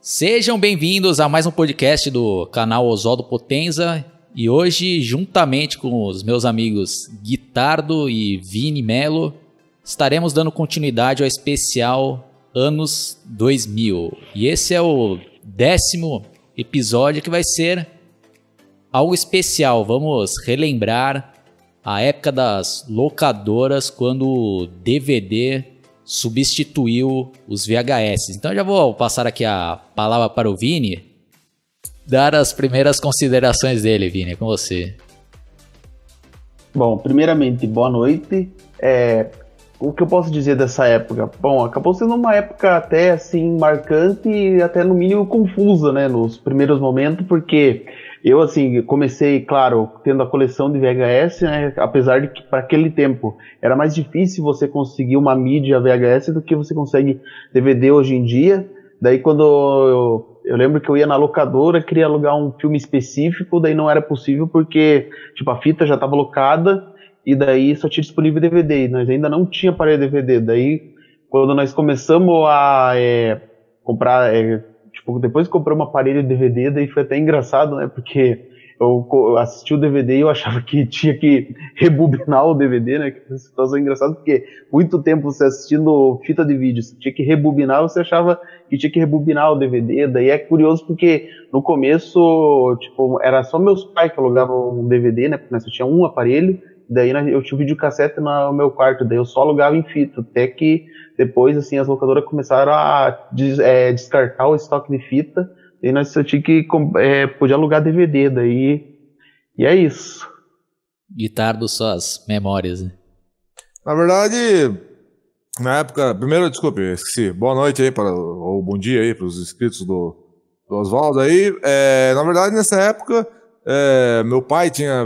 Sejam bem-vindos a mais um podcast do canal Oswaldo Potenza. E hoje, juntamente com os meus amigos Guitardo e Vini Melo, estaremos dando continuidade ao especial Anos 2000. E esse é o 10º episódio que vai ser algo especial. Vamos relembrar a época das locadoras, quando o DVD substituiu os VHS. Então já vou passar aqui a palavra para o Vini, dar as primeiras considerações dele. Vini, é com você. Bom, primeiramente, boa noite. O que eu posso dizer dessa época? Bom, acabou sendo uma época até assim marcante e até no mínimo confusa, né, nos primeiros momentos, porque eu assim comecei, claro, tendo a coleção de VHS, né, apesar de que para aquele tempo era mais difícil você conseguir uma mídia VHS do que você consegue DVD hoje em dia. Daí quando eu lembro que eu ia na locadora, queria alugar um filme específico, daí não era possível porque tipo a fita já estava locada e daí só tinha disponível DVD, e nós ainda não tinha aparelho DVD. Daí quando nós começamos a comprar, tipo, depois que comprei um aparelho DVD, daí foi até engraçado, né, porque eu assisti o DVD e eu achava que tinha que rebobinar o DVD, né, que foi uma situação engraçada, porque muito tempo você assistindo fita de vídeo, você tinha que rebobinar, você achava que tinha que rebobinar o DVD. Daí é curioso porque no começo, tipo, era só meus pais que alugavam um DVD, né, porque nós só tinha um aparelho. Daí eu tinha o videocassete no meu quarto, daí eu só alugava em fita, até que depois assim as locadoras começaram a descartar o estoque de fita, e nós só tinha que podia alugar DVD, daí, e é isso. Guitardo, suas memórias, né? Na verdade, na época, primeiro, desculpe, esqueci, boa noite aí, ou bom dia aí para os inscritos do Oswaldo aí. Na verdade, nessa época, meu pai tinha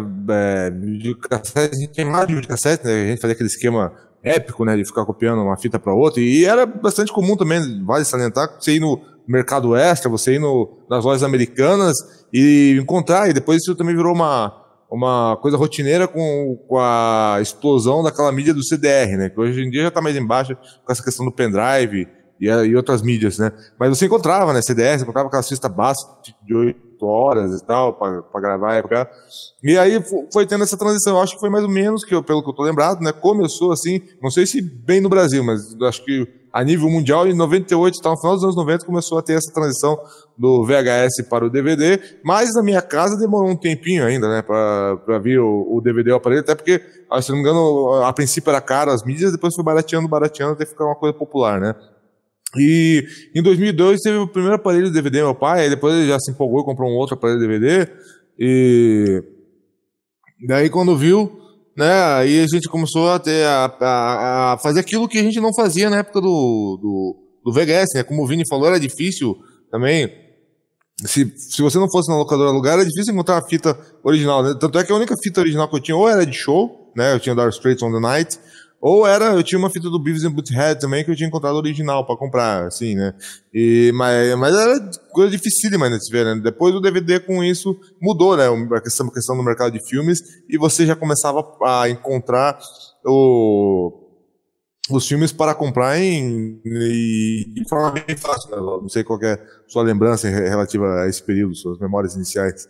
videocassete, a gente tinha mais de videocassete, né? A gente fazia aquele esquema épico, né, de ficar copiando uma fita para outra, e era bastante comum também, vale salientar, você ir no Mercado Extra, você ir nas lojas americanas e encontrar, e depois isso também virou uma coisa rotineira com a explosão daquela mídia do CDR, né, que hoje em dia já está mais embaixo com essa questão do pendrive e outras mídias, né, mas você encontrava, né, CDR, você encontrava aquelas fitas básicas de 8 horas e tal, pra gravar, e aí foi tendo essa transição. Eu acho que foi mais ou menos, pelo que eu tô lembrado, né, começou assim, não sei se bem no Brasil, mas acho que a nível mundial, em 98, no final dos anos 90, começou a ter essa transição do VHS para o DVD, mas na minha casa demorou um tempinho ainda, né, pra vir o DVD ao aparelho, até porque, se não me engano, a princípio era caro as mídias, depois foi barateando, até ficar uma coisa popular, né. E em 2002 teve o primeiro aparelho de DVD meu pai, aí depois ele já se empolgou e comprou um outro aparelho de DVD, e daí quando viu, né, aí a gente começou a fazer aquilo que a gente não fazia na época do VHS, né, como o Vini falou, era difícil também, se você não fosse na locadora alugar, era difícil encontrar a fita original, né, tanto é que a única fita original que eu tinha ou era de show, né, eu tinha Dire Straits on the Night, ou eu tinha uma fita do Beavis and Butthead também, que eu tinha encontrado original pra comprar, assim, né. Mas era coisa dificílima, né, de se ver, né. Depois o DVD com isso mudou, né, a questão do mercado de filmes, e você já começava a encontrar os filmes para comprar de forma bem fácil, né. Não sei qual que é a sua lembrança relativa a esse período, suas memórias iniciais.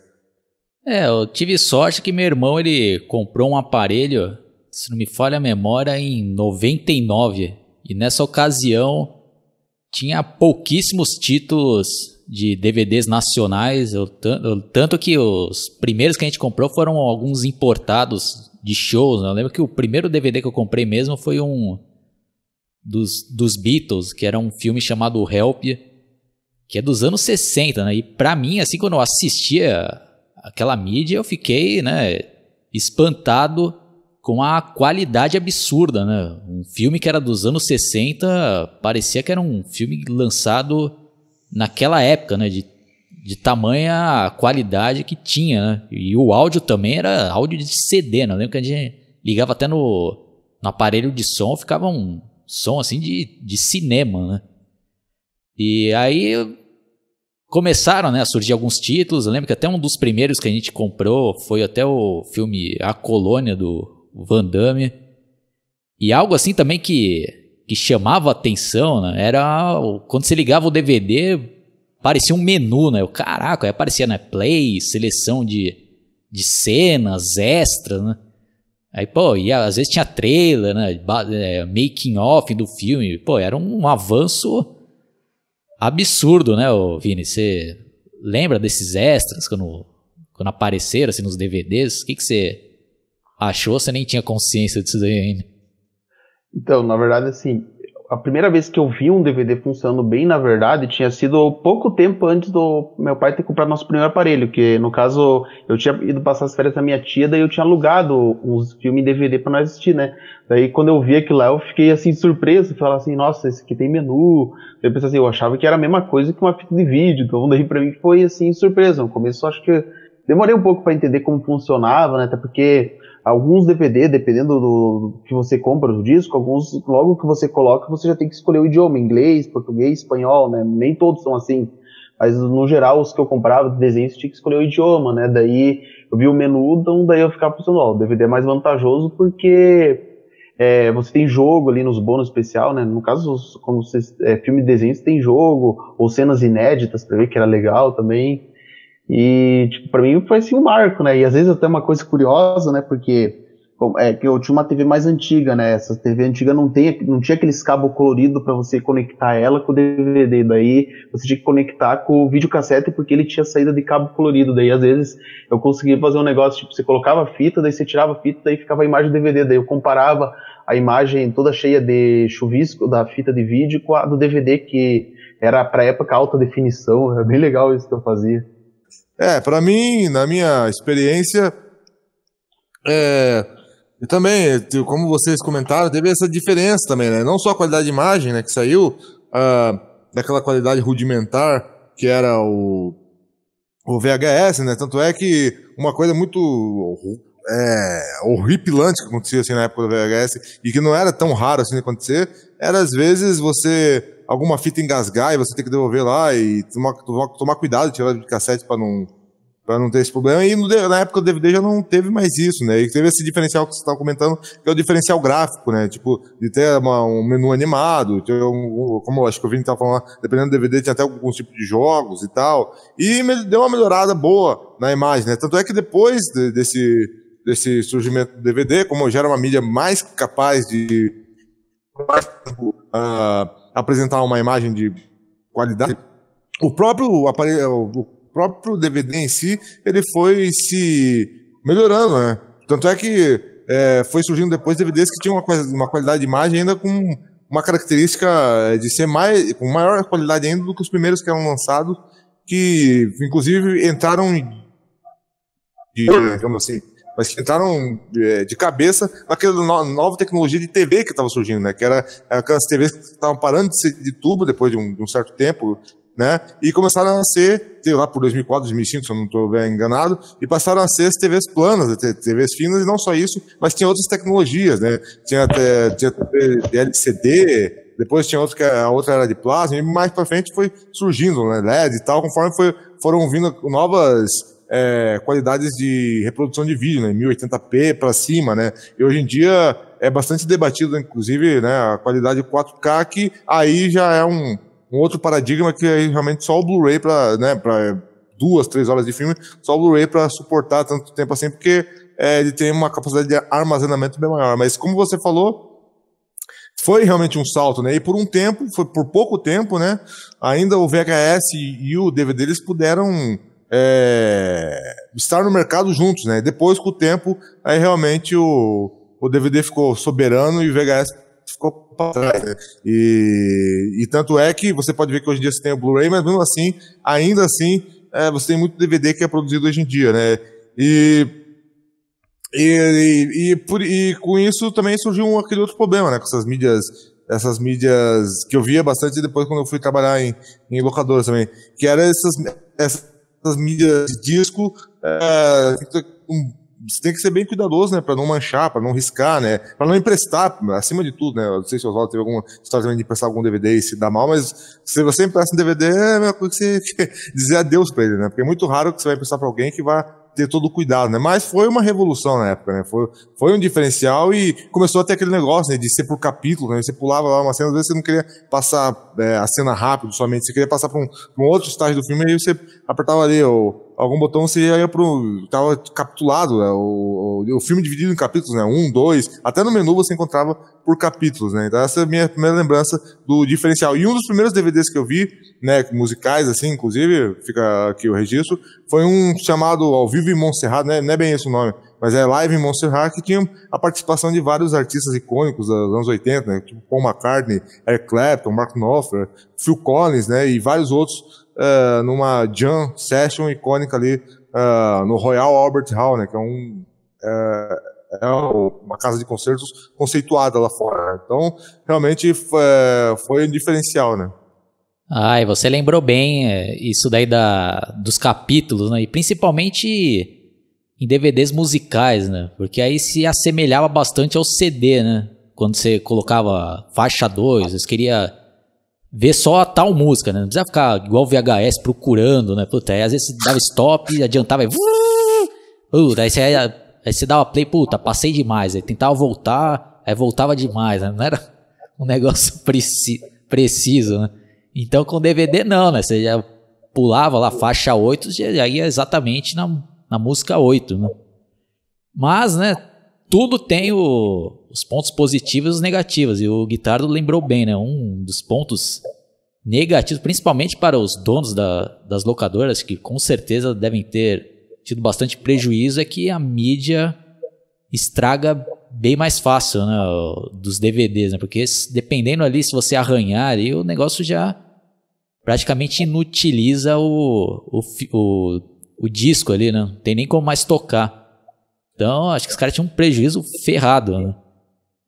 Eu tive sorte que meu irmão, ele comprou um aparelho, se não me falha a memória, em 99. E nessa ocasião tinha pouquíssimos títulos de DVDs nacionais. Tanto que os primeiros que a gente comprou foram alguns importados de shows, né? Eu lembro que o primeiro DVD que eu comprei mesmo foi um dos Beatles, que era um filme chamado Help, que é dos anos 60, né? E pra mim, assim, quando eu assistia aquela mídia, eu fiquei, né, espantado com a qualidade absurda, né? Um filme que era dos anos 60, parecia que era um filme lançado naquela época, né? De tamanha qualidade que tinha, né? E o áudio também era áudio de CD, né? Eu lembro que a gente ligava até no aparelho de som, ficava um som assim de cinema, né? E aí começaram, né, a surgir alguns títulos. Eu lembro que até um dos primeiros que a gente comprou foi até o filme A Colônia, do Van Damme. E algo assim também que chamava atenção, né, era quando você ligava o DVD, parecia um menu, né? Caraca, aí aparecia, né? Play, seleção de cenas, extras, né? Aí, pô, e às vezes tinha trailer, né? Making of do filme. Pô, era um avanço absurdo, né, Vini? Você lembra desses extras quando apareceram assim, nos DVDs? O que você achou? Você nem tinha consciência disso daí ainda? Então, na verdade, assim, a primeira vez que eu vi um DVD funcionando bem, na verdade, tinha sido pouco tempo antes do meu pai ter comprado nosso primeiro aparelho, que no caso, eu tinha ido passar as férias da minha tia, daí eu tinha alugado uns filmes em DVD pra nós assistir, né? Daí quando eu vi aquilo lá, eu fiquei assim, surpreso, falava assim, nossa, esse aqui tem menu. Eu pensei assim, eu achava que era a mesma coisa que uma fita de vídeo, então daí pra mim foi assim, surpresa. No começo eu acho que demorei um pouco pra entender como funcionava, né? Até porque alguns DVD, dependendo do que você compra do disco, alguns, logo que você coloca, você já tem que escolher o idioma, inglês, português, espanhol, né? Nem todos são assim. Mas, no geral, os que eu comprava de desenho, você tinha que escolher o idioma, né? Daí, eu vi o menu, então daí eu ficava pensando, ó, o DVD é mais vantajoso porque você tem jogo ali nos bônus especial, né? No caso, quando você, filme de desenho, você tem jogo, ou cenas inéditas pra ver, que era legal também. E, tipo, pra mim foi assim um marco, né? E às vezes até uma coisa curiosa, né? Porque que eu tinha uma TV mais antiga, né? Essa TV antiga não tinha aqueles cabos coloridos pra você conectar ela com o DVD. Daí você tinha que conectar com o videocassete porque ele tinha saída de cabo colorido. Daí às vezes eu conseguia fazer um negócio, tipo, você colocava a fita, daí você tirava a fita, daí ficava a imagem do DVD. Daí eu comparava a imagem toda cheia de chuvisco da fita de vídeo com a do DVD, que era pra época alta definição. Era bem legal isso que eu fazia. Pra mim, na minha experiência, e também, como vocês comentaram, teve essa diferença também, né? Não só a qualidade de imagem, né, que saiu, daquela qualidade rudimentar que era o VHS, né? Tanto é que uma coisa muito horripilante que acontecia assim na época do VHS e que não era tão raro assim de acontecer, era às vezes alguma fita engasgar e você tem que devolver lá e tomar cuidado, tirar de cassete para não ter esse problema. E na época do DVD já não teve mais isso, né? E teve esse diferencial que você estava comentando, que é o diferencial gráfico, né? Tipo, de ter um menu animado, como eu acho que o Vini estava falando, dependendo do DVD, tinha até alguns tipos de jogos e tal. E deu uma melhorada boa na imagem, né? Tanto é que depois desse surgimento do DVD, como já era uma mídia mais capaz de apresentar uma imagem de qualidade, o próprio aparelho, o próprio DVD em si, ele foi se melhorando, né? Tanto é que foi surgindo depois DVDs que tinham uma qualidade de imagem ainda com uma característica de ser com maior qualidade ainda do que os primeiros que eram lançados, que inclusive entraram digamos assim, mas que entraram de cabeça naquela nova tecnologia de TV que estava surgindo, né? Que era aquelas TVs que estavam parando de ser de tubo depois de um certo tempo, né? E começaram a ser, sei lá, por 2004, 2005, se eu não estou bem enganado, e passaram a ser as TVs planas, TVs finas, e não só isso, mas tinha outras tecnologias, né? Tinha TV de LCD, depois tinha outra que a outra era de plasma, e mais para frente foi surgindo, né? LED e tal, conforme foram vindo novas qualidades de reprodução de vídeo, né, 1080p para cima, né, e hoje em dia é bastante debatido, inclusive, né, a qualidade 4K, que aí já é um outro paradigma, que é realmente só o Blu-ray para 2, 3 horas de filme, só o Blu-ray para suportar tanto tempo assim, porque ele tem uma capacidade de armazenamento bem maior, mas como você falou, foi realmente um salto, né, e por pouco tempo, né, ainda o VHS e o DVD, eles puderam estar no mercado juntos, né? Depois, com o tempo, aí realmente o DVD ficou soberano e o VHS ficou para trás, né? E tanto é que você pode ver que hoje em dia você tem o Blu-ray, mas mesmo assim, ainda assim, você tem muito DVD que é produzido hoje em dia, né? E com isso também surgiu aquele outro problema, né? Com essas mídias que eu via bastante depois quando eu fui trabalhar em locadoras também, que eram essas mídias de disco, você tem que ser bem cuidadoso, né, para não manchar, para não riscar, né, para não emprestar, acima de tudo, né, eu não sei se o Oswaldo teve alguma história também de emprestar algum DVD e se dá mal, mas se você empresta um DVD, é a mesma coisa que você dizer adeus para ele, né, porque é muito raro que você vai emprestar para alguém que vai ter todo o cuidado, né? Mas foi uma revolução na época, né? Foi um diferencial e começou a ter aquele negócio, né, de ser por capítulo, né? Você pulava lá uma cena, às vezes você não queria passar a cena rápido somente, você queria passar para um outro estágio do filme, aí você apertava ali algum botão, você ia tava capitulado, né? O filme dividido em capítulos, né? 1, 2, até no menu você encontrava por capítulos, né? Então essa é a minha primeira lembrança do diferencial. E um dos primeiros DVDs que eu vi, né, musicais, assim, inclusive, fica aqui o registro, foi um chamado Ao Vivo em Montserrat, né? Não é bem esse o nome, mas é Live em Montserrat, que tinha a participação de vários artistas icônicos dos anos 80, né? Tipo Paul McCartney, Eric Clapton, Mark Knopfler, Phil Collins, né? E vários outros numa jam session icônica ali no Royal Albert Hall, né? Que é uma casa de concertos conceituada lá fora, né? Então, realmente foi um diferencial, né? E você lembrou bem isso daí dos capítulos, né? E principalmente em DVDs musicais, né? Porque aí se assemelhava bastante ao CD, né? Quando você colocava faixa 2, você queria ver só a tal música, né? Não precisa ficar igual o VHS procurando, né? Puta, aí às vezes você dava stop, adiantava e... Aí você dava play, puta, passei demais. Aí tentava voltar, aí voltava demais, né? Não era um negócio preciso, né? Então com DVD não, né? Você já pulava lá faixa 8, já ia exatamente na música 8, né? Mas, né? Tudo tem os pontos positivos e os negativos. E o Guitardo lembrou bem, né? Um dos pontos negativos, principalmente para os donos das locadoras, que com certeza devem ter tido bastante prejuízo, é que a mídia estraga bem mais fácil, né, dos DVDs, né? Porque dependendo ali, se você arranhar ali, o negócio já praticamente inutiliza o disco ali, né? Não tem nem como mais tocar. Então, acho que os caras tinham um prejuízo ferrado, né?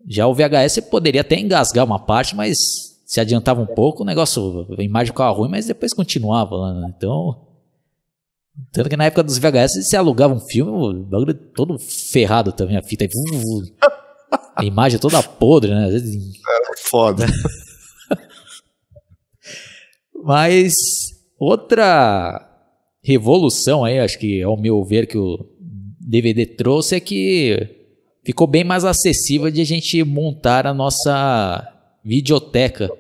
Já o VHS você poderia até engasgar uma parte, mas se adiantava um pouco, o negócio, a imagem ficava ruim, mas depois continuava lá, né? Então, tanto que na época dos VHS você alugava um filme, o bagulho todo ferrado também, a fita aí, a imagem toda podre, né? Era foda. Mas outra revolução aí, acho que ao meu ver que o DVD trouxe, é que ficou bem mais acessível de a gente montar a nossa videoteca.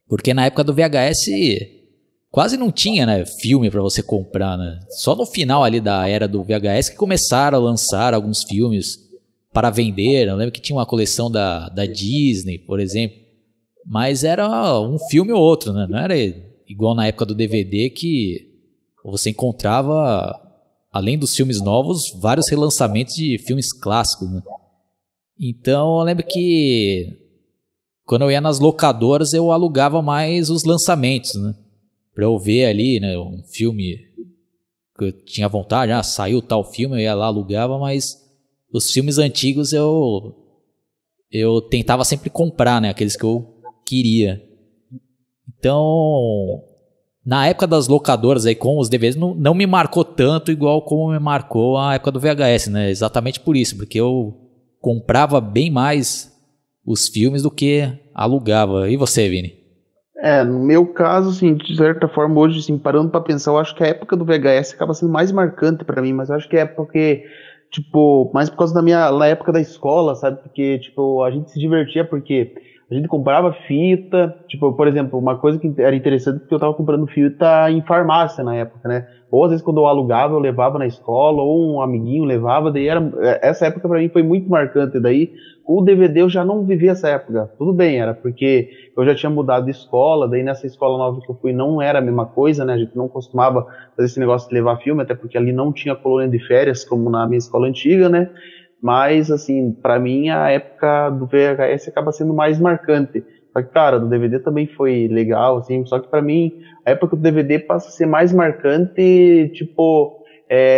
Porque na época do VHS quase não tinha, né, filme para você comprar, né? Só no final ali da era do VHS que começaram a lançar alguns filmes para vender. Eu lembro que tinha uma coleção da Disney, por exemplo. Mas era um filme ou outro, né? Não era igual na época do DVD que você encontrava, além dos filmes novos, vários relançamentos de filmes clássicos, né? Então eu lembro que quando eu ia nas locadoras eu alugava mais os lançamentos, né? Pra eu ver ali, né, um filme que eu tinha vontade, saiu tal filme, eu ia lá, alugava, mas os filmes antigos eu tentava sempre comprar, né, aqueles que eu queria. Então, na época das locadoras aí com os DVDs não me marcou tanto igual como me marcou a época do VHS, né? Exatamente por isso, porque eu comprava bem mais os filmes do que alugava. E você, Vini? No meu caso, assim, de certa forma, hoje, assim, parando pra pensar, eu acho que a época do VHS acaba sendo mais marcante pra mim, mas eu acho que é porque, tipo, mais por causa na época da escola, sabe? Porque, tipo, a gente se divertia porque a gente comprava fita, tipo, por exemplo, uma coisa que era interessante porque eu tava comprando fita em farmácia na época, né? Ou às vezes quando eu alugava, eu levava na escola, ou um amiguinho levava, daí essa época pra mim foi muito marcante, daí o DVD eu já não vivi essa época, tudo bem, era porque eu já tinha mudado de escola, daí nessa escola nova que eu fui não era a mesma coisa, né, a gente não costumava fazer esse negócio de levar filme, até porque ali não tinha colônia de férias, como na minha escola antiga, né, mas, assim, pra mim a época do VHS acaba sendo mais marcante. Só que, cara, do DVD também foi legal, assim, só que pra mim a época do DVD passa a ser mais marcante, tipo,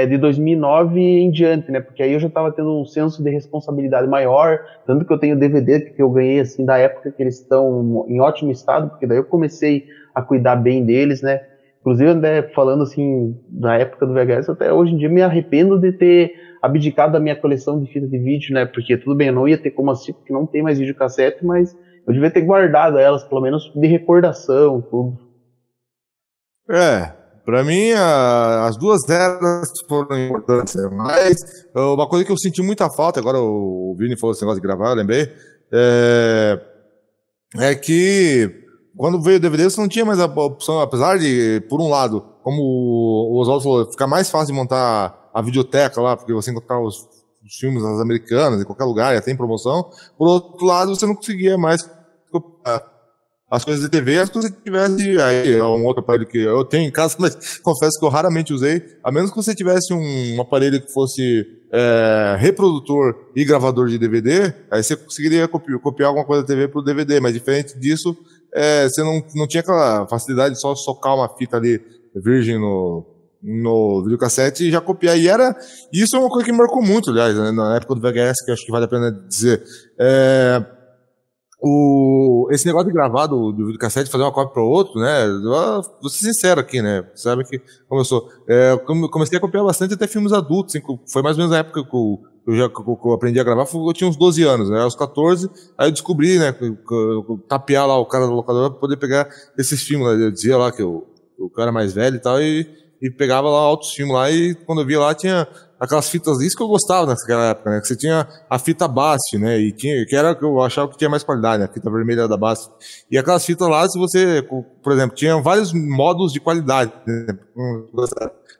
de 2009 em diante, né, porque aí eu já tava tendo um senso de responsabilidade maior, tanto que eu tenho DVD que eu ganhei, assim, da época que eles estão em ótimo estado, porque daí eu comecei a cuidar bem deles, né. Inclusive, né, falando, assim, da época do VHS, até hoje em dia me arrependo de ter abdicado da minha coleção de fitas de vídeo, né, porque tudo bem, eu não ia ter como assistir, porque não tem mais videocassete, mas eu devia ter guardado elas, pelo menos de recordação, tudo. Pra mim, as duas eras foram importantes, né? Mas uma coisa que eu senti muita falta, agora o Vini falou esse negócio de gravar, eu lembrei, é que quando veio o DVD você não tinha mais a opção, apesar de, por um lado, como o Oswaldo falou, ficar mais fácil de montar a videoteca lá, porque você encontrava os filmes nas americanas, em qualquer lugar, e até em promoção. Por outro lado, você não conseguia mais as coisas de TV, as coisas que tivesse aí, é um outro aparelho que eu tenho em casa, mas confesso que eu raramente usei, a menos que você tivesse um aparelho que fosse reprodutor e gravador de DVD, aí você conseguiria copiar alguma coisa da TV pro DVD, mas diferente disso, você não tinha aquela facilidade de só socar uma fita ali virgem no videocassete e já copiar. Isso é uma coisa que me marcou muito, aliás, né, na época do VHS, que acho que vale a pena dizer. Esse negócio de gravar do videocassete, fazer uma cópia para o outro, né? Vou ser sincero aqui, né? Você sabe que, como eu sou, eu comecei a copiar bastante até filmes adultos, assim, foi mais ou menos na época que eu aprendi a gravar, eu tinha uns 12 anos, né? Aos 14, aí eu descobri, né? Tapear lá o cara da locadora para poder pegar esses filmes, né? Eu dizia lá que o cara mais velho e tal, e pegava lá altos filmes lá, e quando eu via lá tinha aquelas fitas, isso que eu gostava naquela época, né, que você tinha a fita BASF, né, e que era que eu achava que tinha mais qualidade, né, a fita vermelha da BASF, e aquelas fitas lá, se você, por exemplo, tinha vários modos de qualidade, né?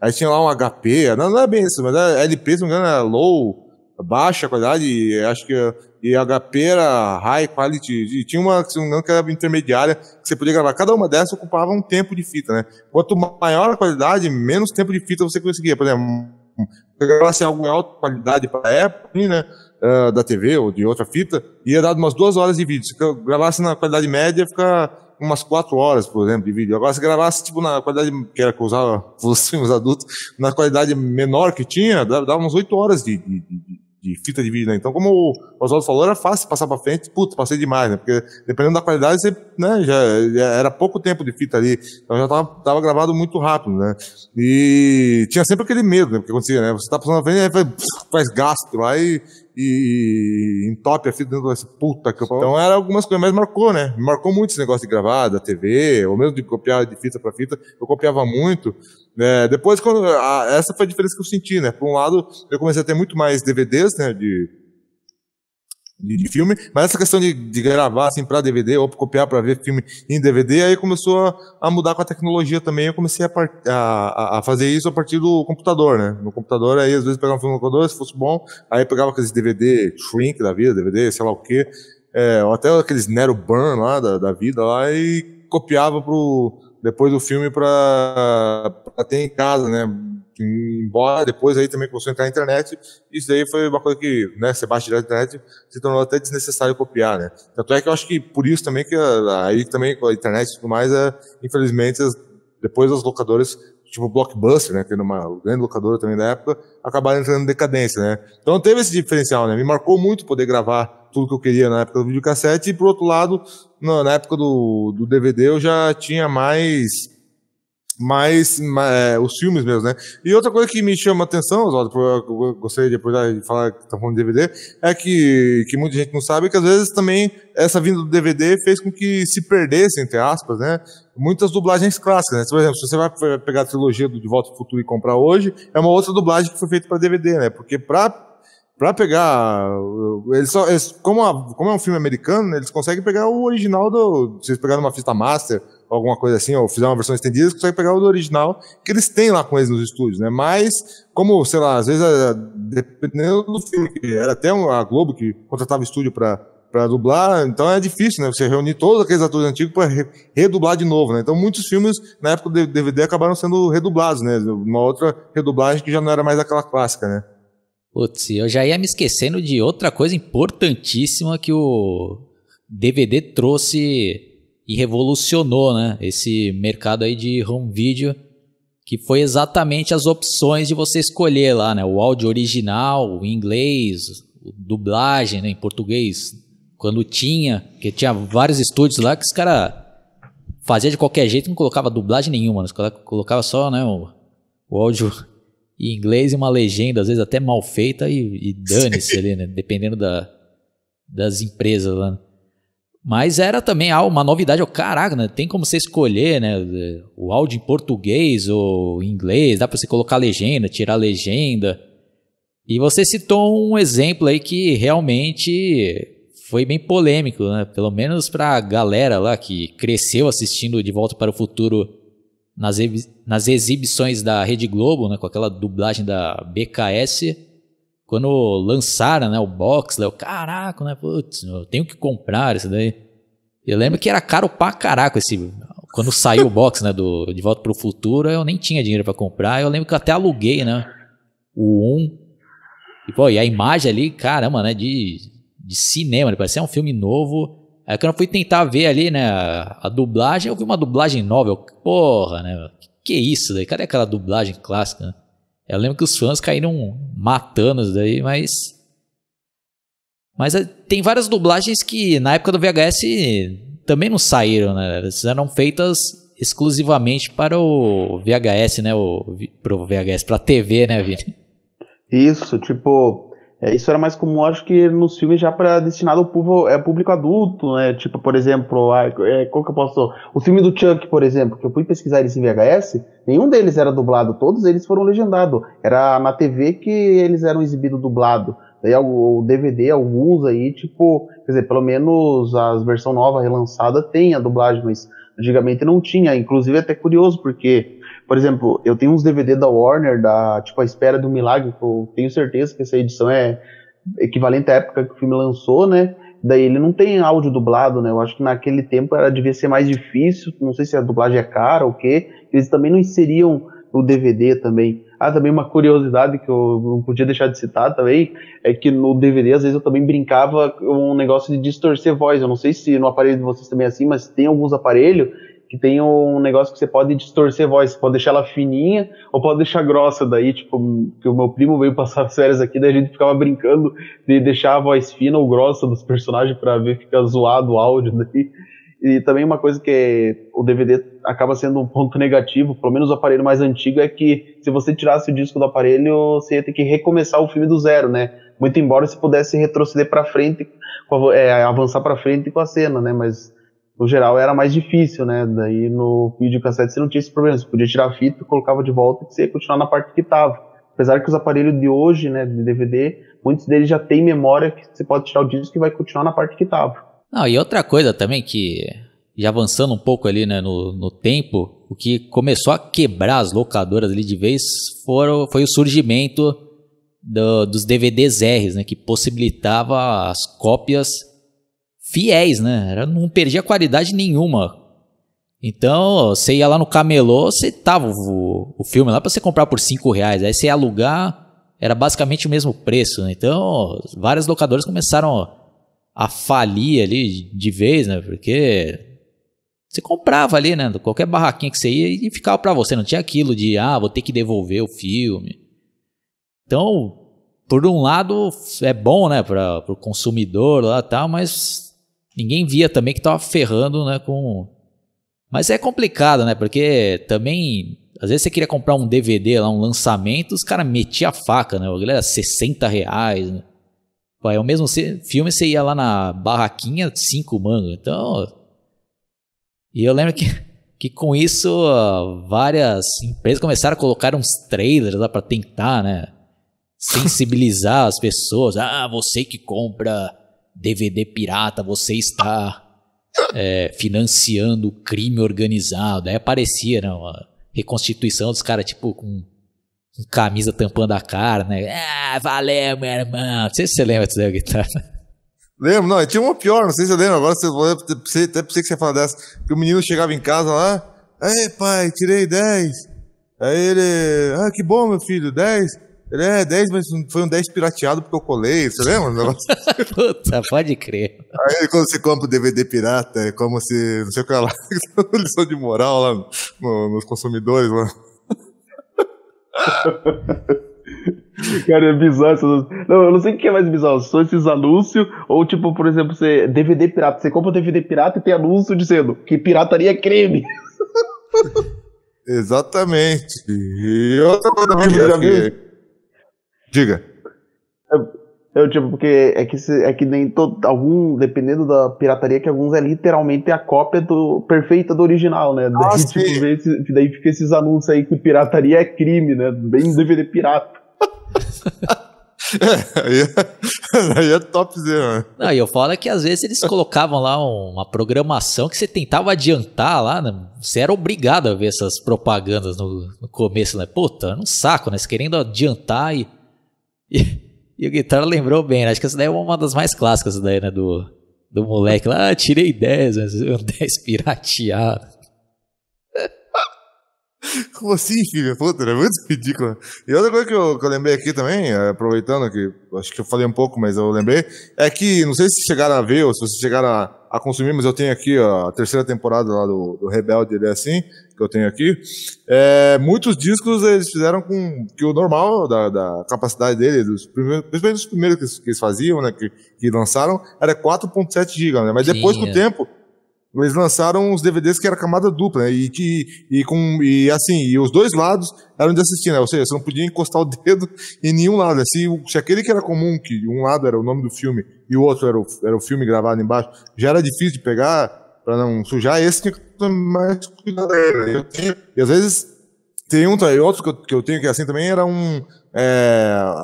Aí tinha lá um HP, não é bem isso, mas LP, se não me engano, era low, baixa qualidade, e acho que e HP era high quality, e tinha uma, se não me engano, que era intermediária, que você podia gravar. Cada uma dessas ocupava um tempo de fita, né? Quanto maior a qualidade, menos tempo de fita você conseguia. Por exemplo, se eu gravasse algo em alta qualidade para a época, né, da TV ou de outra fita, ia dar umas 2 horas de vídeo. Se eu gravasse na qualidade média, ia ficar umas 4 horas, por exemplo, de vídeo. Agora, se gravasse tipo na qualidade que era que eu usava os filmes adultos, na qualidade menor que tinha, dava umas 8 horas de fita de vídeo, né? Então, como o Oswaldo falou, era fácil passar pra frente, putz, passei demais, né? Porque dependendo da qualidade, você, né, já era pouco tempo de fita ali, então já tava gravado muito rápido, né? E tinha sempre aquele medo, né? Porque acontecia, né? Você tá passando na frente, aí faz gasto lá e entope a fita dentro dessa puta que eu... Então era algumas coisas, mas marcou, né? Me marcou muito esse negócio de gravar, da TV, ou mesmo de copiar de fita pra fita, eu copiava muito. Depois, essa foi a diferença que eu senti, né? Por um lado, eu comecei a ter muito mais DVDs, né? De filme, mas essa questão de gravar assim pra DVD ou copiar pra ver filme em DVD, aí começou a mudar com a tecnologia também. Eu comecei a fazer isso a partir do computador, né? No computador, aí às vezes pegava um filme no computador, se fosse bom, aí pegava aqueles DVD shrink da vida, DVD, sei lá o quê, ou até aqueles Nero Burn lá da vida lá, e copiava depois do filme pra ter em casa, né? Embora depois aí também começou a entrar na internet, isso aí foi uma coisa que, né, você baixa direto na internet, se tornou até desnecessário copiar, né? Tanto é que eu acho que por isso também que aí também com a internet e tudo mais, infelizmente, depois as locadoras, tipo Blockbuster, né, que era uma grande locadora também da época, acabaram entrando em decadência, né? Então teve esse diferencial, né? Me marcou muito poder gravar tudo que eu queria na época do videocassete, e por outro lado, na época do DVD eu já tinha mais os filmes mesmo, né? E outra coisa que me chama a atenção, Oswaldo, eu gostaria depois de falar que tá falando de DVD, é que muita gente não sabe que às vezes também essa vinda do DVD fez com que se perdesse, entre aspas, né, muitas dublagens clássicas, né? Por exemplo, se você vai pegar a trilogia do De Volta ao Futuro e comprar hoje, é uma outra dublagem que foi feita para DVD, né? Porque pra pegar, como é um filme americano, né, eles conseguem pegar o original se eles pegarem uma fita master, alguma coisa assim, ou fizer uma versão estendida, eles conseguem pegar o do original que eles têm lá com eles nos estúdios, né? Mas, como, sei lá, às vezes, dependendo do filme, que era até a Globo que contratava estúdio pra dublar, então é difícil, né? Você reunir todos aqueles atores antigos para redublar de novo, né? Então muitos filmes, na época do DVD, acabaram sendo redublados, né? Uma outra redublagem que já não era mais aquela clássica, né? Putz, eu já ia me esquecendo de outra coisa importantíssima que o DVD trouxe e revolucionou, né? Esse mercado aí de home video, que foi exatamente as opções de você escolher lá, né? O áudio original, o inglês, dublagem, né, em português, quando tinha, porque tinha vários estúdios lá que os caras faziam de qualquer jeito, não colocava dublagem nenhuma, os caras colocavam só, né, o áudio em inglês e uma legenda, às vezes até mal feita, e dane-se ali, né, dependendo das empresas lá. Mas era também uma novidade. Caraca, né? Tem como você escolher, né? O áudio em português ou em inglês. Dá pra você colocar legenda, tirar legenda. E você citou um exemplo aí que realmente foi bem polêmico, né? Pelo menos pra galera lá que cresceu assistindo De Volta para o Futuro nas exibições da Rede Globo, né? Com aquela dublagem da BKS. Quando lançaram, né, o box, caraca, né, putz, eu tenho que comprar isso daí. Eu lembro que era caro pra caraca quando saiu o box, né, De Volta pro Futuro, eu nem tinha dinheiro pra comprar. Eu lembro que eu até aluguei, né, o 1. E, pô, e a imagem ali, caramba, né, de cinema, né, parecia um filme novo. Aí quando eu fui tentar ver ali, né, a dublagem, eu vi uma dublagem nova. Porra, né, que isso daí? Cadê aquela dublagem clássica, né? Eu lembro que os fãs caíram matando isso daí, mas tem várias dublagens que na época do VHS também não saíram, né? Elas eram feitas exclusivamente para o VHS, né? Pro VHS, pra TV, né, Vini? Isso, tipo, isso era mais comum, acho que nos filmes já para destinado ao público adulto, né? Tipo, por exemplo, qual que eu posso... O filme do Chuck, por exemplo, que eu fui pesquisar eles em VHS, nenhum deles era dublado, todos eles foram legendados. Era na TV que eles eram exibidos dublado. Daí o DVD, alguns aí, tipo, quer dizer, pelo menos a versão nova, relançada, tem a dublagem, mas antigamente não tinha. Inclusive é até curioso, porque, por exemplo, eu tenho uns DVD da Warner, tipo, A Espera do Milagre, que eu tenho certeza que essa edição é equivalente à época que o filme lançou, né? Daí ele não tem áudio dublado, né? Eu acho que naquele tempo devia ser mais difícil, não sei se a dublagem é cara ou o quê. Eles também não inseriam no DVD também. Também uma curiosidade que eu não podia deixar de citar também, é que no DVD às vezes eu também brincava com um negócio de distorcer voz. Eu não sei se no aparelho de vocês também é assim, mas tem alguns aparelhos que tem um negócio que você pode distorcer voz, você pode deixar ela fininha ou pode deixar grossa. Daí, tipo, que o meu primo veio passar as férias aqui, daí a gente ficava brincando de deixar a voz fina ou grossa dos personagens pra ver ficar zoado o áudio daí. E também uma coisa que o DVD acaba sendo um ponto negativo, pelo menos o aparelho mais antigo, é que se você tirasse o disco do aparelho, você ia ter que recomeçar o filme do zero, né? Muito embora você pudesse retroceder pra frente, avançar pra frente com a cena, né? Mas no geral era mais difícil, né? Daí no videocassete você não tinha esse problema, você podia tirar a fita, colocava de volta e você ia continuar na parte que tava. Apesar que os aparelhos de hoje, né, de DVD, muitos deles já tem memória que você pode tirar o disco e vai continuar na parte que tava. Não, e outra coisa também que, já avançando um pouco ali, né, no tempo, o que começou a quebrar as locadoras ali de vez foi o surgimento dos DVDs R, né, que possibilitava as cópias fiéis, né, não perdia qualidade nenhuma. Então, você ia lá no camelô, você tava o filme lá para você comprar por R$5, aí você ia alugar, era basicamente o mesmo preço, né? Então, várias locadoras começaram a falir ali de vez, né? Porque você comprava ali, né? Qualquer barraquinha que você ia e ficava pra você. Não tinha aquilo de, vou ter que devolver o filme. Então, por um lado, é bom, né? Pro consumidor lá e tal, mas ninguém via também que tava ferrando, né? Mas é complicado, né? Porque também, às vezes você queria comprar um DVD lá, um lançamento, os caras metiam a faca, né? O galera, R$60, né? É o mesmo filme, você ia lá na barraquinha, 5 mangos. Então, e eu lembro que com isso várias empresas começaram a colocar uns trailers lá para tentar, né, sensibilizar as pessoas. Você que compra DVD pirata, você está financiando o crime organizado. Aí aparecia, né, uma reconstituição dos caras tipo com camisa tampando a cara, né? Valeu, meu irmão. Não sei se você lembra disso da guitarra. Lembro, não, tinha uma pior, não sei se você lembra, agora até pensei que você ia falar dessa, que o menino chegava em casa lá, pai, tirei 10. Aí ele, que bom, meu filho, 10. Ele 10, mas foi um 10 pirateado porque eu colei, você lembra? Puta, pode crer. Aí quando você compra o DVD pirata, é como se, não sei o que lá, lição de moral lá nos consumidores lá. Cara, é bizarro. Não, eu não sei o que é mais bizarro. São esses anúncios, ou tipo, por exemplo, você DVD pirata. Você compra um DVD pirata e tem anúncio dizendo que pirataria é crime. Exatamente. E outra coisa também já viu? Diga. Porque é que nem dependendo da pirataria, que alguns é literalmente a cópia perfeita do original, né? Daí, daí fica esses anúncios aí que pirataria é crime, né? Bem DVD pirata. Aí é topzera, né? Não, e eu falo que às vezes eles colocavam lá uma programação que você tentava adiantar lá, né? Você era obrigado a ver essas propagandas no começo, né? Puta, era um saco, né? Você querendo adiantar e o Guitarra lembrou bem, né? Acho que essa daí é uma das mais clássicas daí, né? Do moleque lá, tirei 10, mas 10 pirateado. Como assim, filho? Puta, é muito ridículo. E outra coisa que eu lembrei aqui também, aproveitando que acho que eu falei um pouco, mas eu lembrei, é que, não sei se chegaram a ver ou se vocês chegaram a consumir, mas eu tenho aqui a terceira temporada lá do Rebelde, ele é assim, que eu tenho aqui. Muitos discos eles fizeram com que o normal da capacidade dele, principalmente os primeiros que eles faziam, né, que lançaram, era 4.7 GB, né? Mas depois, com o tempo, eles lançaram os DVDs que era camada dupla, né? E os dois lados eram de assistir, né? Ou seja, você não podia encostar o dedo em nenhum lado, né? Se aquele que era comum, que um lado era o nome do filme e o outro era o filme gravado embaixo, já era difícil de pegar pra não sujar, esse tinha que tomar mais cuidado. E às vezes tem outro que eu tenho que é assim também, era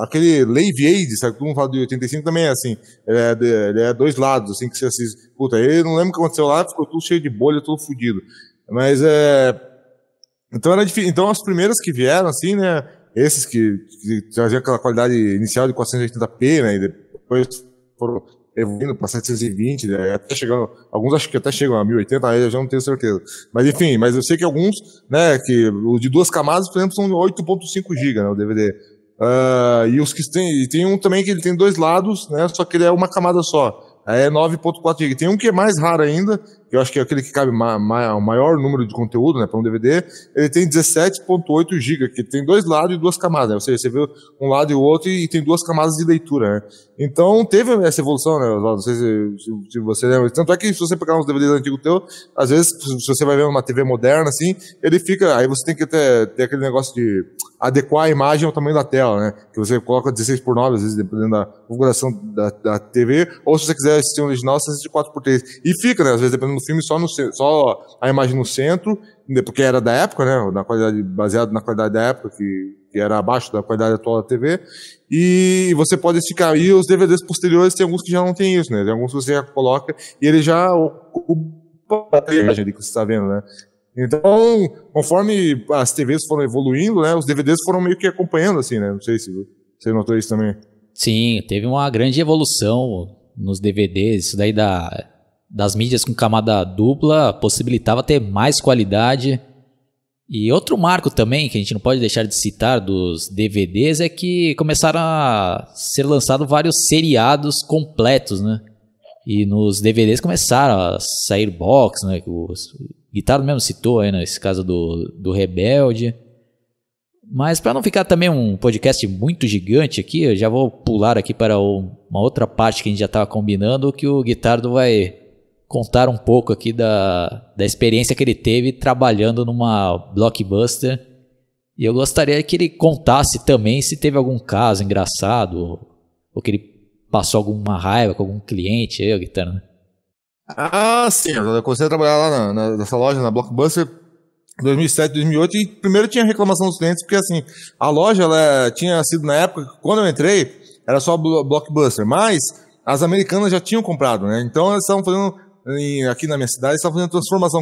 aquele Live Aid, sabe? Todo mundo fala de 85 também é assim. Ele é dois lados, assim, que você assiste. Puta, eu não lembro o que aconteceu lá, ficou tudo cheio de bolha, tudo fodido. Mas então era difícil. Então as primeiras que vieram, assim, né? Esses que traziam aquela qualidade inicial de 480p, né? E depois foram evoluindo para 720, né, até chegando, alguns acho que até chegam a 1080, aí eu já não tenho certeza. Mas enfim, mas eu sei que alguns, né, que o de duas camadas, por exemplo, são 8.5 GB, né, o DVD. E os que tem um também que ele tem dois lados, né, só que ele é uma camada só. Aí é 9.4 GB. Tem um que é mais raro ainda, que eu acho que é aquele que cabe o maior número de conteúdo, né, para um DVD. Ele tem 17.8 GB, que tem dois lados e duas camadas, né? Ou seja, você vê um lado e o outro e tem duas camadas de leitura, né? Então teve essa evolução, né, Oswaldo? Não sei se você lembra. Tanto é que se você pegar uns DVDs antigos teu, às vezes, se você vai ver uma TV moderna, assim, ele fica, aí você tem que ter aquele negócio de adequar a imagem ao tamanho da tela, né? Que você coloca 16:9, às vezes, dependendo da configuração da TV, ou se você quiser assistir um original, você assiste 4:3. E fica, né? Às vezes, dependendo do filme, só a imagem no centro, porque era da época, né? Na qualidade, baseado na qualidade da época, que era abaixo da qualidade atual da TV. E você pode esticar. E os DVDs posteriores, tem alguns que já não tem isso, né? Tem alguns que você já coloca e ele já ocupa a imagem ali que você está vendo, né? Então, conforme as TVs foram evoluindo, né, os DVDs foram meio que acompanhando, assim, né? Não sei se você notou isso também. Sim, teve uma grande evolução nos DVDs. Isso daí das mídias com camada dupla possibilitava ter mais qualidade. E outro marco também, que a gente não pode deixar de citar dos DVDs, é que começaram a ser lançados vários seriados completos, né? E nos DVDs começaram a sair box, né? O Guitarra mesmo citou aí, nesse caso do Rebelde. Mas para não ficar também um podcast muito gigante aqui, eu já vou pular aqui para uma outra parte que a gente já estava combinando, que o Guitardo vai contar um pouco aqui da experiência que ele teve trabalhando numa Blockbuster. E eu gostaria que ele contasse também se teve algum caso engraçado, ou que ele passou alguma raiva com algum cliente aí, o Guitardo, né? Ah, sim, eu comecei a trabalhar lá nessa loja, na Blockbuster, em 2007, 2008, e primeiro tinha reclamação dos clientes, porque assim, a loja, ela tinha sido na época, quando eu entrei, era só Blockbuster, mas as americanas já tinham comprado, né, então elas estavam fazendo, aqui na minha cidade, estavam fazendo transformação,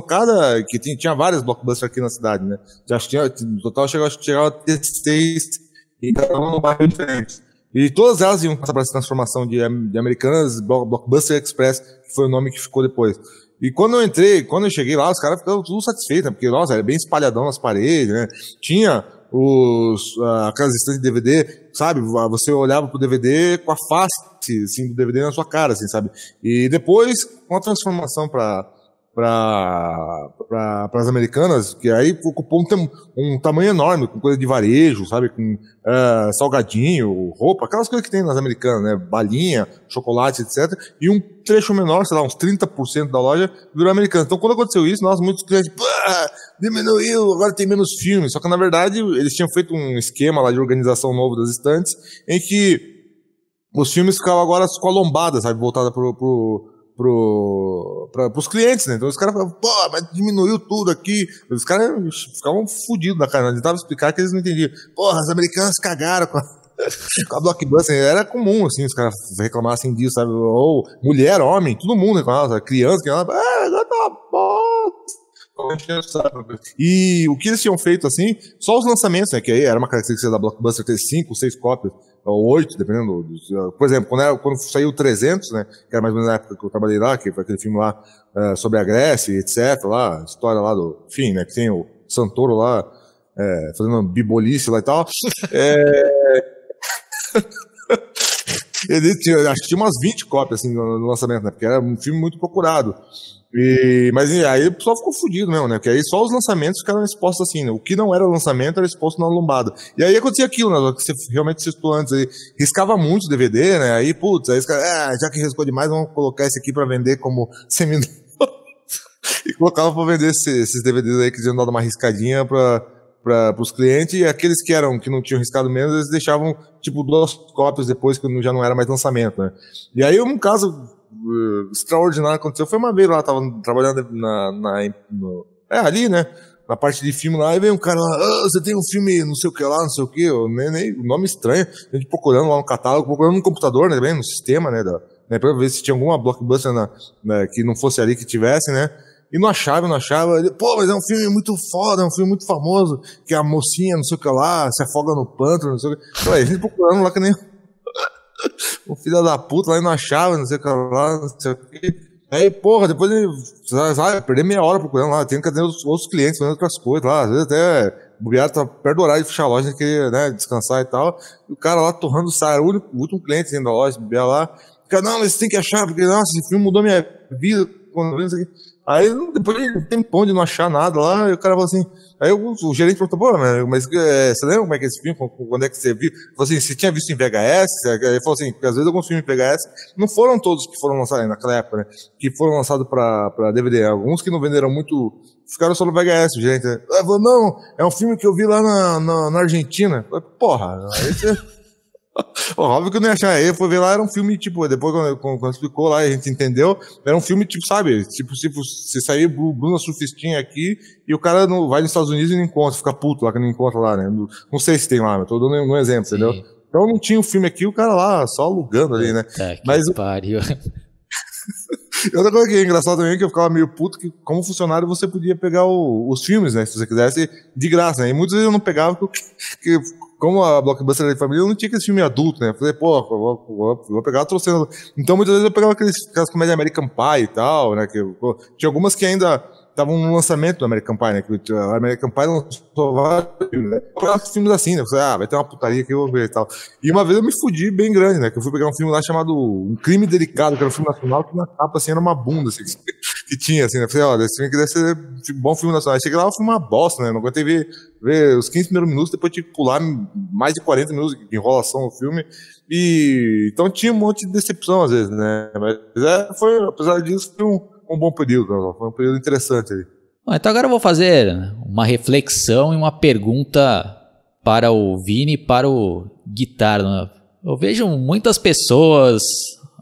que tinha várias Blockbusters aqui na cidade, né, já tinha, no total chegava a ter 6, e cada um num bairro diferente. E todas elas iam passar por essa transformação de Americanas, Blockbuster Express, que foi o nome que ficou depois. E quando eu cheguei lá, os caras ficaram tudo satisfeitos, né? Porque, nossa, era bem espalhadão nas paredes, né? Tinha aquelas estantes de DVD, sabe? Você olhava pro DVD com a face, assim, do DVD na sua cara, assim, sabe? E depois, com a transformação para as americanas, que aí ocupou um tamanho enorme, com coisa de varejo, sabe, com salgadinho, roupa, aquelas coisas que tem nas americanas, né, balinha, chocolate, etc, e um trecho menor, sei lá, uns 30% da loja virou americana. Então quando aconteceu isso, nós muitos clientes, diminuiu, agora tem menos filmes, só que na verdade eles tinham feito um esquema lá de organização novo das estantes, em que os filmes ficavam agora com a lombada, sabe? Voltada pros clientes, né? Então os caras falavam, pô, mas diminuiu tudo aqui. Os caras ficavam fodidos da cara. Eles tentavam explicar que eles não entendiam. Porra, as americanas cagaram com a Blockbuster. Era comum, assim, os caras reclamassem disso, sabe? Ou mulher, homem, todo mundo reclamava, sabe? Criança que reclamava, agora tá uma bosta. E o que eles tinham feito, assim, só os lançamentos, né? Que aí era uma característica da Blockbuster ter 5, 6 cópias, ou 8, dependendo. Por exemplo, quando saiu o 300, né? Que era mais ou menos na época que eu trabalhei lá, que foi aquele filme lá sobre a Grécia, etc. Lá, história lá do. Enfim, né? Que tem o Santoro lá fazendo bibolice lá e tal. Acho que tinha umas 20 cópias assim, no lançamento, né? Porque era um filme muito procurado. Mas aí o pessoal ficou fudido mesmo, né? Porque aí só os lançamentos ficaram expostos assim, né? O que não era lançamento era exposto na lombada. E aí acontecia aquilo, né? Que você realmente citou antes aí. Riscava muito o DVD, né? Aí, putz, aí os caras, já que riscou demais, vamos colocar esse aqui pra vender como seminovo. E colocava pra vender esses DVDs aí que iam dar uma riscadinha para os clientes, e aqueles que não tinham riscado menos, eles deixavam tipo 2 cópias depois, que já não era mais lançamento, né? E aí um caso extraordinário aconteceu, foi uma vez lá, tava trabalhando ali, né, na parte de filme lá, e veio um cara lá, você tem um filme não sei o que lá, não sei o que, nem o nome estranho, a gente procurando lá no catálogo, procurando no computador, né, bem, no sistema, né, pra ver se tinha alguma Blockbuster que não fosse ali que tivesse, né. E não achava. Pô, mas é um filme muito foda, é um filme muito famoso, que a mocinha, não sei o que lá, se afoga no pântano, não sei o que. Então, a gente procurando lá que nem o filho da puta lá e não achava, não sei o que lá, não sei o que. Aí, porra, depois ele, sabe, perder meia hora procurando lá, tem que atender os outros clientes, fazendo outras coisas lá, às vezes até bobeado, tá perto do horário de fechar a loja, queria, né, descansar e tal. E o cara lá torrando o saio, o último cliente dentro da loja, bobear lá. O cara, não, mas você tem que achar, porque, nossa, esse filme mudou minha vida, quando eu vi isso aqui. Aí, depois de um tempão de não achar nada lá, e o cara falou assim, aí o gerente perguntou, pô, mas você lembra como é que é esse filme, quando é que você viu? Ele falou assim, você tinha visto em VHS? Ele falou assim, porque às vezes alguns filmes em VHS, não foram todos que foram lançados naquela época, né, que foram lançados pra DVD, alguns que não venderam muito, ficaram só no VHS, o gerente. Ele falou, não, é um filme que eu vi lá na Argentina. Eu falei, porra, aí você... Óbvio que eu não ia achar. Aí eu fui ver lá, era um filme, tipo, depois quando explicou lá, a gente entendeu, era um filme, tipo, sabe, tipo, se sair Bruna Surfistinha aqui, e o cara vai nos Estados Unidos e não encontra, fica puto lá, que não encontra lá, né, não sei se tem lá, mas tô dando um exemplo, sim, entendeu? Então não tinha um filme aqui, o cara lá, só alugando ali, né. Mas pariu. E outra coisa que é engraçado também, que eu ficava meio puto, que como funcionário você podia pegar os filmes, né, se você quisesse, de graça, né, e muitas vezes eu não pegava, porque como a Blockbuster era de família, eu não tinha aquele filme adulto, né, eu falei, pô, vou pegar trouxendo. Então muitas vezes eu pegava aquelas comédias American Pie e tal, né, tinha algumas que ainda estavam no lançamento do American Pie, né, que o American Pie lançou vários filmes, né, eu pegava filmes assim, né, eu falei, vai ter uma putaria que eu vou ver e tal. E uma vez eu me fudi bem grande, né, que eu fui pegar um filme lá chamado Um Crime Delicado, que era um filme nacional, que na capa, assim, era uma bunda, assim, que tinha, assim, né, eu falei, olha, esse filme aqui deve ser um bom filme nacional. Aí cheguei lá, o filme uma bosta, né, não aguentei ver os 15 primeiros minutos, depois tinha que pular mais de 40 minutos de enrolação no filme, e então tinha um monte de decepção às vezes, né, mas apesar disso, foi um bom período, né? Foi um período interessante aí. Bom, então agora eu vou fazer uma reflexão e uma pergunta para o Vini e para o Guitar, né? Eu vejo muitas pessoas,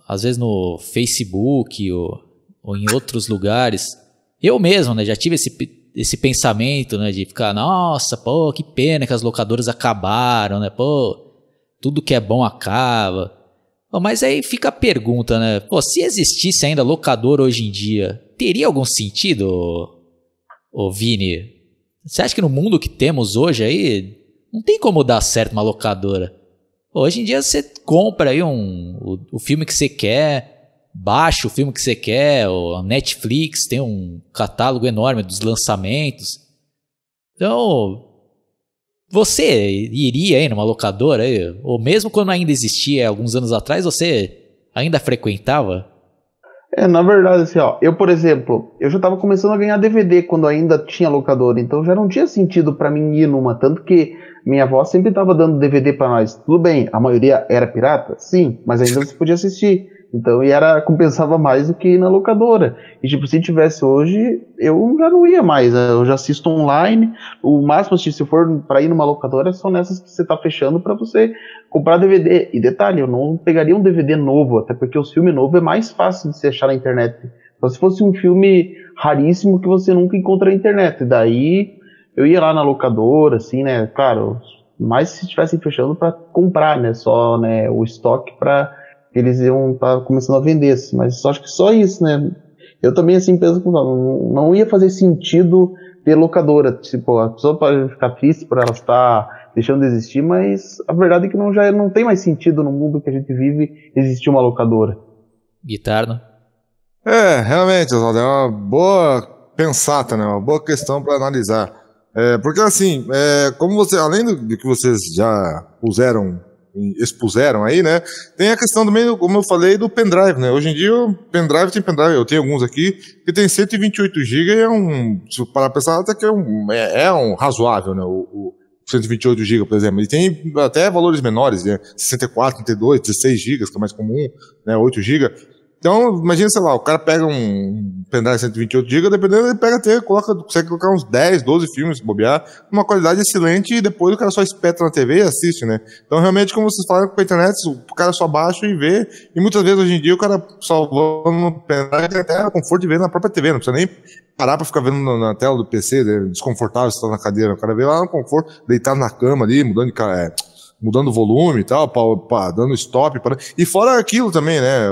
às vezes no Facebook ou em outros lugares, eu mesmo, né, já tive esse pensamento, né, de ficar, nossa, pô, que pena que as locadoras acabaram, né, pô, tudo que é bom acaba. Pô, mas aí fica a pergunta, né, pô, se existisse ainda locadora hoje em dia, teria algum sentido, ô Vini? Você acha que no mundo que temos hoje aí, não tem como dar certo uma locadora? Pô, hoje em dia você compra aí o filme que você quer, baixa o filme que você quer, o Netflix tem um catálogo enorme dos lançamentos. Então, você iria aí numa locadora aí? Ou mesmo quando ainda existia, alguns anos atrás, você ainda frequentava? Na verdade, assim, ó, eu, por exemplo, eu já tava começando a ganhar DVD quando ainda tinha locadora, então já não tinha sentido pra mim ir numa, tanto que minha avó sempre tava dando DVD pra nós. Tudo bem, a maioria era pirata? Sim, mas ainda você podia assistir. Então, compensava mais do que ir na locadora. E, tipo, se tivesse hoje, eu já não ia mais, né? Eu já assisto online. O máximo, se for para ir numa locadora, são nessas que você tá fechando para você comprar DVD. E detalhe, eu não pegaria um DVD novo, até porque o filme novo é mais fácil de se achar na internet. Então, se fosse um filme raríssimo que você nunca encontra na internet, daí eu ia lá na locadora, assim, né? Claro, mas se estivessem fechando para comprar, né? Só, né, o estoque para eles iam estar começando a vender, mas só acho que só isso, né? Eu também, assim, penso que não ia fazer sentido ter locadora. Tipo, a pessoa pode ficar triste por ela estar deixando de existir, mas a verdade é que já não tem mais sentido no mundo que a gente vive existir uma locadora. Guitarra. Realmente, Oswaldo, é uma boa pensata, né? Uma boa questão para analisar. Porque assim, como além do que vocês já expuseram aí, né? Tem a questão também, como eu falei, do pendrive, né? Hoje em dia o pendrive tem pendrive, eu tenho alguns aqui, que tem 128 GB e se parar pra pensar, até que é um razoável, né? O 128 GB, por exemplo. E tem até valores menores, né? 64, 32, 16 GB, que é mais comum, né? 8 GB. Então, imagina, sei lá, o cara pega um pendrive 128 GB, dependendo, ele consegue colocar uns 10, 12 filmes, se bobear, numa qualidade excelente, e depois o cara só espeta na TV e assiste, né? Então, realmente, como vocês falaram com a internet, o cara só baixa e vê, e muitas vezes, hoje em dia, o cara salvando no pendrive, tem até conforto de ver na própria TV, não precisa nem parar pra ficar vendo na tela do PC, né, desconfortável, se tá na cadeira, o cara vê lá no conforto, deitado na cama ali, mudando o volume e tal, dando stop. E fora aquilo também, né?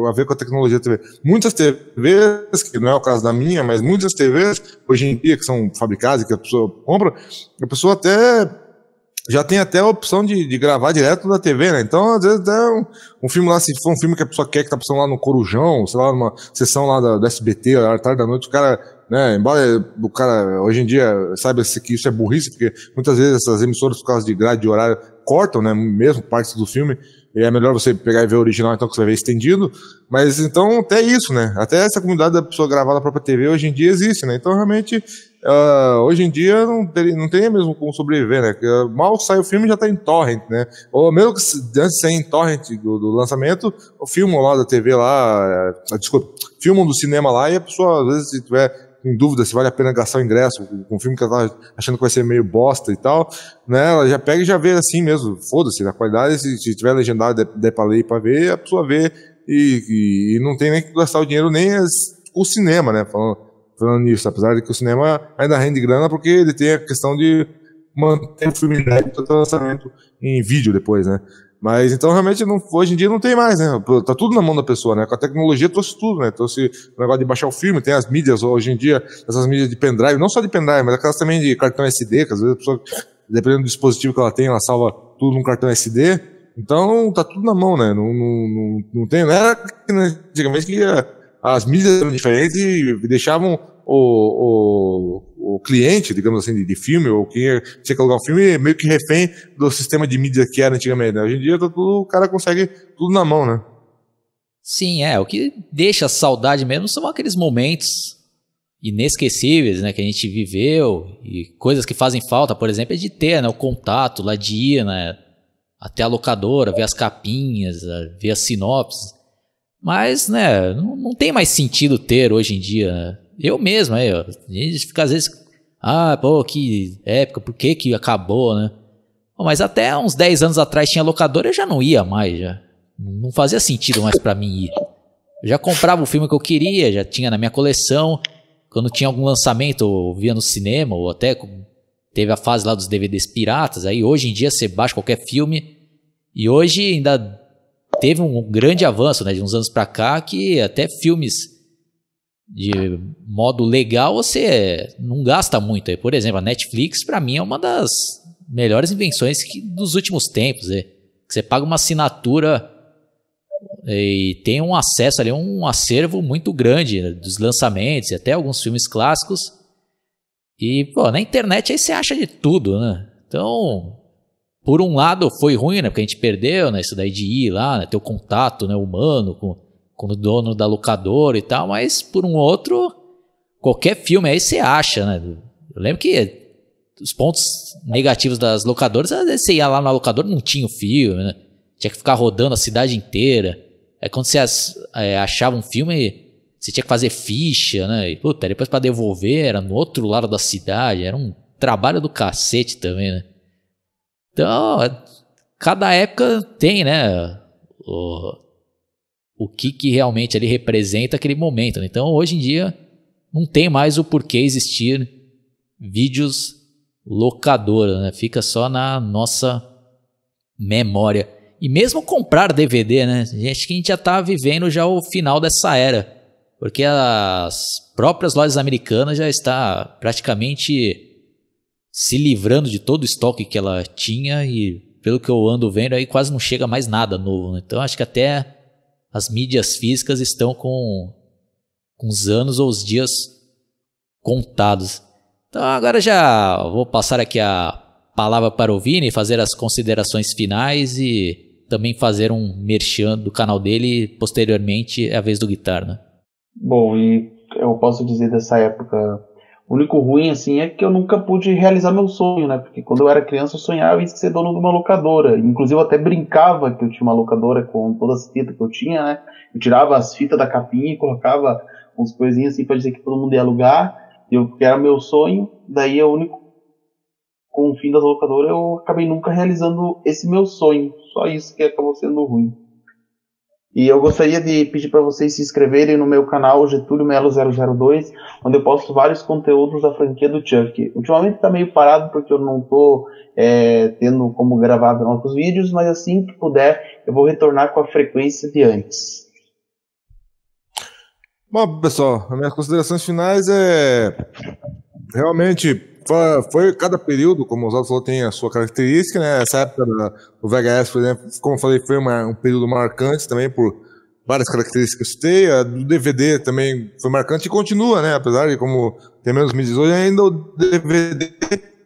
A ver com a tecnologia da TV. Muitas TVs, que não é o caso da minha, mas muitas TVs, hoje em dia, que são fabricadas e que a pessoa compra, a pessoa até já tem até a opção de gravar direto da TV, né? Então, às vezes, até um filme lá, se for um filme que a pessoa quer que tá passando lá no Corujão, sei lá, numa sessão lá do SBT, à tarde da noite, o cara, né, embora o cara, hoje em dia, saiba que isso é burrice, porque muitas vezes essas emissoras, por causa de grade de horário, cortam, né, mesmo partes do filme, e é melhor você pegar e ver o original, então, que você vai ver estendido, mas, então, até isso, né, até essa comunidade da pessoa gravar na própria TV, hoje em dia, existe, né, então, realmente, hoje em dia, não teria mesmo como sobreviver, né, mal sai o filme e já tá em torrent, né, ou mesmo que antes de sair em torrent do lançamento, o filme lá da TV lá, filmam do cinema lá, e a pessoa, às vezes, se tiver em dúvida se vale a pena gastar o ingresso com um filme que ela tá achando que vai ser meio bosta e tal, né, ela já pega e já vê assim mesmo, foda-se, a qualidade, se tiver legendado, der pra ler e pra ver, a pessoa vê e não tem nem que gastar o dinheiro, nem o cinema, né, falando nisso, apesar de que o cinema ainda rende grana, porque ele tem a questão de manter o filme inédito até o lançamento em vídeo depois, né. Mas então realmente hoje em dia não tem mais, né? Tá tudo na mão da pessoa, né? Com a tecnologia trouxe tudo, né? Trouxe o negócio de baixar o filme, tem as mídias hoje em dia, essas mídias de pendrive, não só de pendrive, mas aquelas também de cartão SD, que às vezes a pessoa, dependendo do dispositivo que ela tem, ela salva tudo num cartão SD. Então tá tudo na mão, né? Não tem nada antigamente que as mídias eram diferentes e deixavam o cliente, digamos assim, de filme, ou quem tinha que alugar um filme, meio que refém do sistema de mídia que era antigamente, né? Hoje em dia o cara consegue tudo na mão, né? Sim, o que deixa saudade mesmo são aqueles momentos inesquecíveis, né, que a gente viveu, e coisas que fazem falta, por exemplo, é de ter, né, o contato lá de ir, né, até a locadora, ver as capinhas, ver as sinopses, mas, né, não tem mais sentido ter hoje em dia, né? Eu mesmo, a gente fica às vezes, que época, por que acabou, né? Mas até uns 10 anos atrás tinha locadora, eu já não ia mais, já. Não fazia sentido mais pra mim ir. Eu já comprava o filme que eu queria, já tinha na minha coleção. Quando tinha algum lançamento, eu via no cinema, ou até teve a fase lá dos DVDs piratas, aí hoje em dia você baixa qualquer filme, e hoje ainda teve um grande avanço, né, de uns anos pra cá, que até filmes de modo legal você não gasta muito. Por exemplo, a Netflix pra mim é uma das melhores invenções dos últimos tempos, que você paga uma assinatura e tem um acesso ali, um acervo muito grande, né, dos lançamentos e até alguns filmes clássicos, e na internet aí você acha de tudo, né? Então, por um lado foi ruim, né, porque a gente perdeu, né, isso daí de ir lá, né, ter o contato, né, humano com o dono da locadora e tal, mas por um outro, qualquer filme aí você acha, né? Eu lembro que os pontos negativos das locadoras, às vezes você ia lá na locadora, não tinha o filme, né? Tinha que ficar rodando a cidade inteira. É quando você achava um filme, você tinha que fazer ficha, né? E, puta, depois pra devolver era no outro lado da cidade. Era um trabalho do cacete também, né? Então, cada época tem, né? O que realmente ele representa aquele momento, né? Então, hoje em dia, não tem mais o porquê existir vídeos locadora, né? Fica só na nossa memória. E mesmo comprar DVD, né? Acho que a gente já tá vivendo já o final dessa era. Porque as próprias lojas americanas já está praticamente se livrando de todo o estoque que ela tinha e, pelo que eu ando vendo, aí quase não chega mais nada novo, né? Então acho que até as mídias físicas estão com os anos ou os dias contados. Então agora já vou passar aqui a palavra para o Vini, fazer as considerações finais e também fazer um merchan do canal dele e posteriormente é a vez do Guitar, né? Bom, e eu posso dizer dessa época, o único ruim assim é que eu nunca pude realizar meu sonho, né? Porque quando eu era criança eu sonhava em ser dono de uma locadora. Inclusive eu até brincava que eu tinha uma locadora com todas as fitas que eu tinha, né? Eu tirava as fitas da capinha e colocava uns coisinhas assim pra dizer que todo mundo ia alugar. Que era meu sonho, daí com o fim da locadora eu acabei nunca realizando esse meu sonho. Só isso que acabou sendo ruim. E eu gostaria de pedir para vocês se inscreverem no meu canal Getúlio Melo 002, onde eu posto vários conteúdos da franquia do Chuck. Ultimamente está meio parado porque eu não estou tendo como gravar novos vídeos, mas assim que puder eu vou retornar com a frequência de antes. Bom, pessoal, as minhas considerações finais realmente foi cada período, como o Oswaldo falou, tem a sua característica, né? Essa época do VHS, por exemplo, como eu falei, foi um período marcante também por várias características que eu citei. A do DVD também foi marcante e continua, né? Apesar de como tem menos mídias hoje, ainda o DVD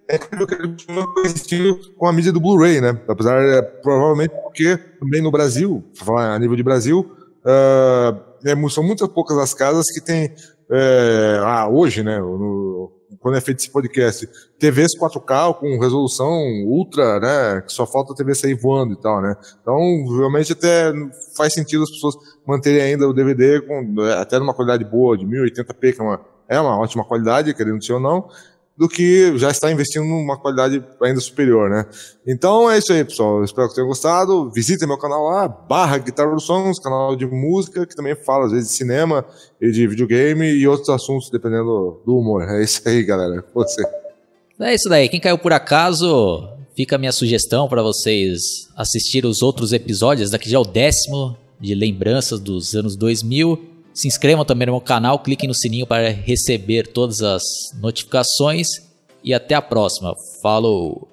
é incrível que ele continua coincidindo com a mídia do Blu-ray, né? Apesar, provavelmente porque também no Brasil, pra falar a nível de Brasil, são muitas poucas as casas que tem hoje, né? Quando é feito esse podcast, TVs 4K com resolução ultra, né? Que só falta a TV sair voando e tal, né? Então, realmente até faz sentido as pessoas manterem ainda o DVD até numa qualidade boa, de 1080p, que é uma ótima qualidade, querendo dizer ou não, do que já está investindo numa qualidade ainda superior, né? Então é isso aí, pessoal. Eu espero que tenham gostado. Visitem meu canal lá, /Guitar dos Sons, canal de música, que também fala, às vezes, de cinema e de videogame e outros assuntos, dependendo do humor. É isso aí, galera. Você. É isso daí. Quem caiu por acaso, fica a minha sugestão para vocês assistir os outros episódios. Daqui já é o 10º de lembranças dos anos 2000. Se inscrevam também no meu canal, cliquem no sininho para receber todas as notificações e até a próxima. Falou!